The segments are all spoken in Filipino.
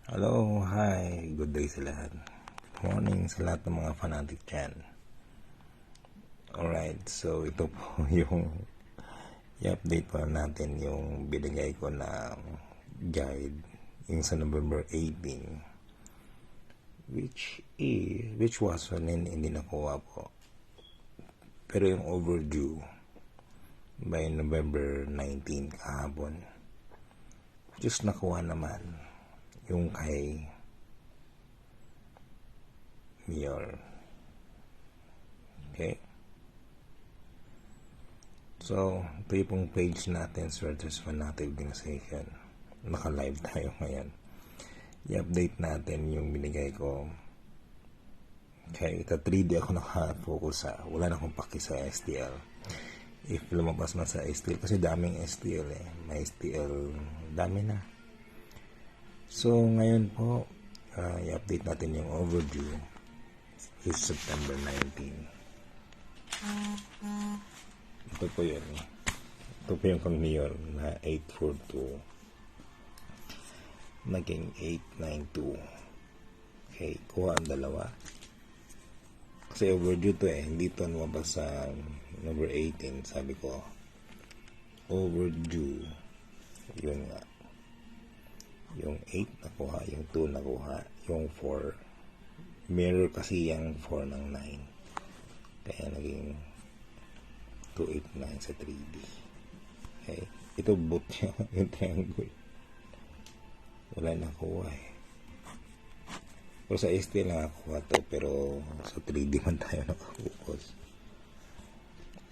Hello, hi, good day sa lahat. Morning sa lahat ng mga fanatic dyan. Alright, so ito po yung i-update po natin yung binigay ko na guide yung sa November 18 which was hindi nakuha po. Pero yung overdue by November 19 kahapon, just nakuha naman yung kay Mayor. Okay? So, ito yung pong page natin, Swerters Fanatic Organization. Naka-live tayo ngayon. I-update natin yung binigay ko. Okay, ito 3D ako naka-focus sa. Wala na akong paki sa STL. If lumabas man sa STL, kasi daming STL eh. May STL, dami na. So, ngayon po, i-update natin yung overdue is September 19. Ito po yun. Ito po yung kang-mayor na 842. Naging 892. Okay, kuha ang dalawa. Kasi overdue to eh. Hindi to lumabas sa number 18. Sabi ko, overdue. Yun nga. Yung 8 nakuha, yung 2 nakuha, yung 4 mirror kasi yung 4 ng 9, kaya naging 289 sa 3D. Okay, ito boot niya yung triangle, wala nakuha eh. Pero sa ST lang nakuha to, pero sa 3D man tayo nakakukus.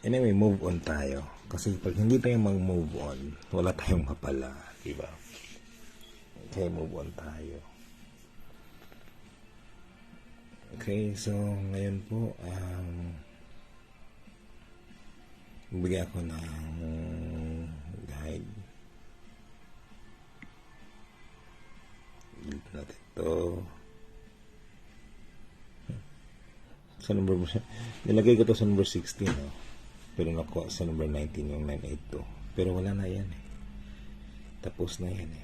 Anyway, move on tayo, kasi pag hindi tayo mag-move on, wala tayong mapala, diba? Okay, move on tayo. Okay, so ngayon po, bigyan ako ng guide. Delete natin ito. Sa number, nilagay ko to sa number 16, no? Pero nakuha sa number 19 yung 982. Pero wala na yan eh. Tapos na yan eh.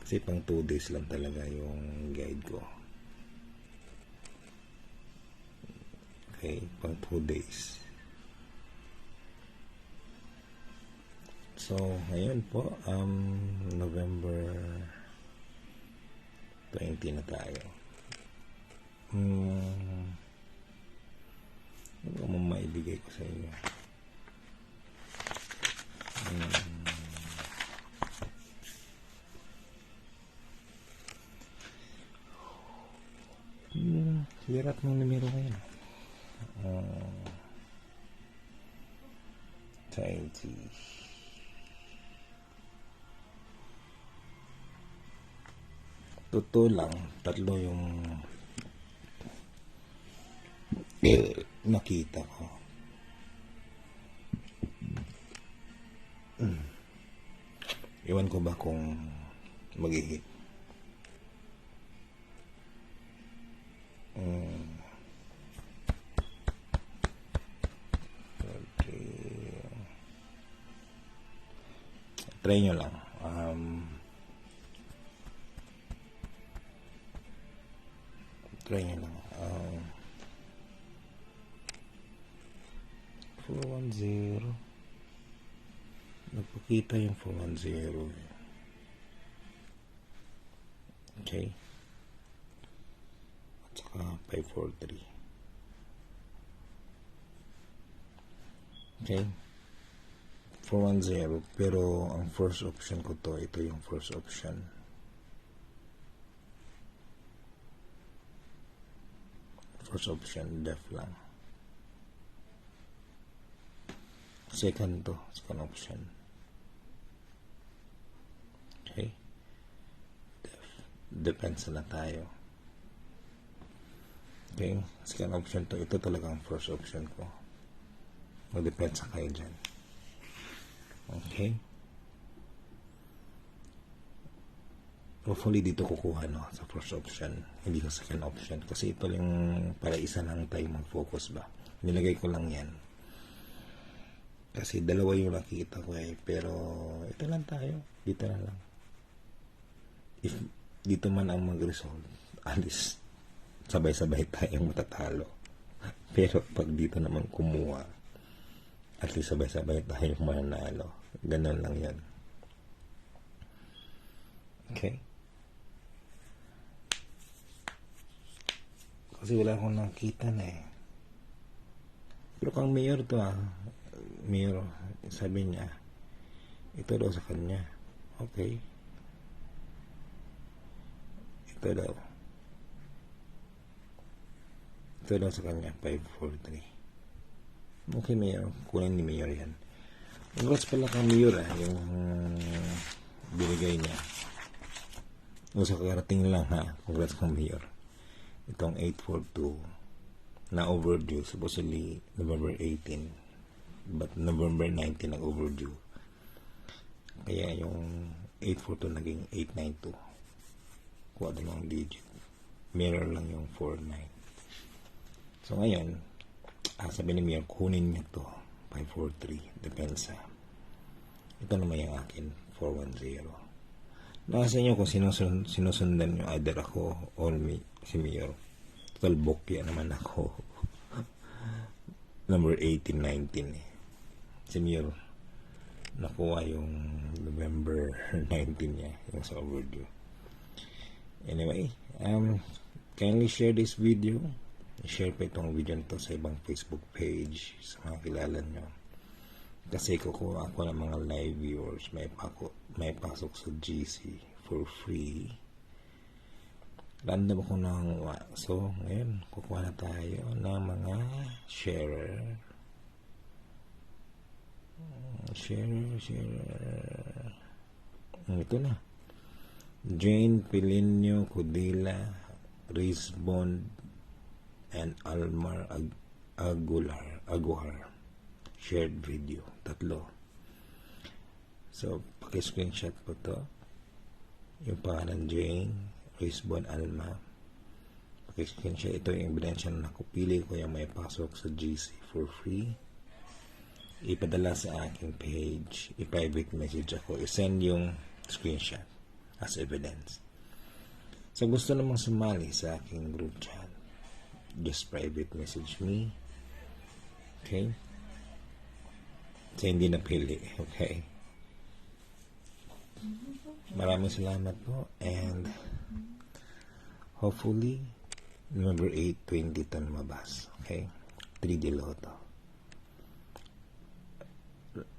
Kasi pang 2 days lang talaga yung guide ko. Okay, pang 2 days. So, ngayon po, November 20 na tayo. Ano mo maibigay ko sa inyo? Hirap ng numero ngayon. 20. Totoo lang, tatlo yung nakita ko. Iwan ko ba kung magiging try nyo lang. Try nyo lang. 410. Nagpakita yung 410. Okay. At saka 543. Okay. 410, pero ang first option ko to, ito yung first option. First option, def lang. Second to, second option. Okay. Def. Depends na tayo. Okay. Second option to, ito talaga ang first option ko. Mag-depends sa kayo dyan. Okay. Hopefully dito kukuha no sa first option, hindi sa second option, kasi ito lang para isa lang tayo mag-focus ba. Nilagay ko lang yan kasi dalawa yung nakita ko eh, pero ito lang tayo, dito na lang. if dito man ang mag-resolve, alis, sabay-sabay tayong matatalo. Pero pag dito naman kumuha, at least sabay-sabay tayong mananalo. Ganun lang yan. Okay? Kasi wala akong nakita na eh. Pero kang mayor to mayor, sabi niya, ito daw sa kanya. Okay. Ito daw sa kanya, 543. Okay, mayor. Kunin ni mayor yan. Congrats pala kang mayor yung binigay niya. Sa karating lang Congrats kang mayor. Itong 842 na overdue, supposedly November 18, but November 19 nag-overdue. Kaya yung 842 naging 892. Kuha din ang digit. Mirror lang yung 49. So ngayon, sabi ni Mayor, kunin niya to 543, depensa. Ito naman yung akin, 410. Nasa inyo kung sinusundan nyo, either ako or si Mayor. Total bokya naman ako. Number 18, 19 eh. Si Mayor, nakuha yung November 19 niya, yung sa overdue. Anyway, kindly share this video. I-share pa itong video nito sa ibang Facebook page, sa mga kilala nyo. Kasi kukuha ako ng mga live viewers, may pasok sa GC for free. Random ako nanguha. So, ngayon, kukuha na tayo ng mga sharer. Ito na. Jane Pilinio Cudila, Risbon, and Almar Aguhar. Shared video. 3. So, paki-screenshot po to. Yung pangalan Jane, Risbon, Alma. Paki-screenshot. Ito yung ebidensya na nakupili ko yung may pasok sa GC for free. Ipadala sa aking page. I-private message ako. I-send yung screenshot as evidence. So, gusto namang sumali sa aking group chat, just private message me. Okay? So, hindi napili. Okay? Maraming salamat po. And hopefully, November 8, 20 ton mabas. Okay? 3D Lotto.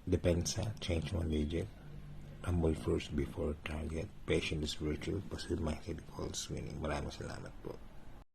Depensa, change one digit. Humble first before target. Patient is virtual. Positive minded calls winning. Maraming salamat po.